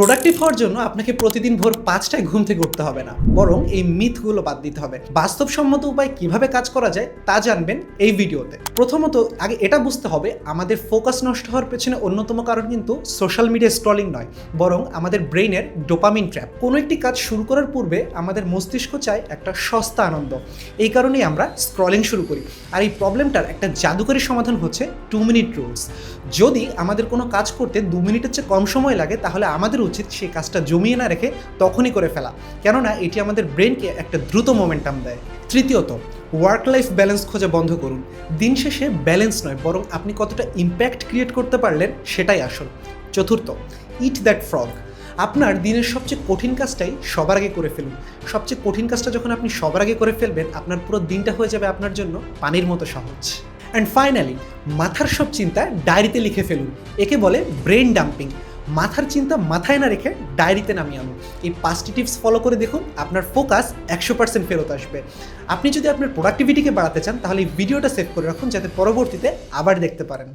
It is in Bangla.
প্রোডাক্টিভ হওয়ার জন্য আপনাকে প্রতিদিন ভোর 5টায় ঘুম থেকে উঠতে হবে না, বরং এই মিথগুলো বাদ দিতে হবে। বাস্তবসম্মত উপায় কিভাবে কাজ করা যায় তা জানবেন এই ভিডিওতে। প্রথমত আগে এটা বুঝতে হবে আমাদের ফোকাস নষ্ট হওয়ার পেছনে অন্যতম কারণ কিন্তু সোশ্যাল মিডিয়া স্ক্রলিং নয়, বরং আমাদের ব্রেইনের ডোপামিন ট্র্যাপ। কোনো একটি কাজ শুরু করার পূর্বে আমাদের মস্তিষ্ক চায় একটা সস্তা আনন্দ, এই কারণেই আমরা স্ক্রলিং শুরু করি। আর এই প্রবলেমটার একটা জাদুকরী সমাধান হচ্ছে 2 মিনিট রুলস। যদি আমাদের কোনো কাজ করতে 2 মিনিটের চেয়ে কম সময় লাগে, তাহলে আমাদের উচিত সেই কাজটা জমিয়ে না রেখে তখনই করে ফেলা, কেননা এটি আমাদের ব্রেনকে একটা দ্রুত মোমেন্টাম দেয়। তৃতীয়ত, ওয়ার্ক লাইফ ব্যালেন্স খোঁজা বন্ধ করুন। দিন শেষে ব্যালেন্স নয়, বরং আপনি কতটা ইম্প্যাক্ট ক্রিয়েট করতে পারলেন সেটাই আসল। চতুর্থ, ইট দ্যাট ফ্রগ। আপনার দিনের সবচেয়ে কঠিন কাজটাই সবার আগে করে ফেলুন। সবচেয়ে কঠিন কাজটা যখন আপনি সবার আগে করে ফেলবেন, আপনার পুরো দিনটা হয়ে যাবে আপনার জন্য পানির মতো সহজ। অ্যান্ড ফাইনালি, মাথার সব চিন্তা ডায়েরিতে লিখে ফেলুন। একে বলে ব্রেন ডাম্পিং। মাথার চিন্তা মাথায় না রেখে ডায়েরিতে নামিয়ে আনুন। এই 5টি টিপস ফলো করে দেখুন, আপনার ফোকাস 100% ফেরত আসবে। আপনি যদি আপনার প্রোডাক্টিভিটিকে বাড়াতে চান, তাহলে এই ভিডিওটা সেভ করে রাখুন, যাতে পরবর্তীতে আবার দেখতে পারেন।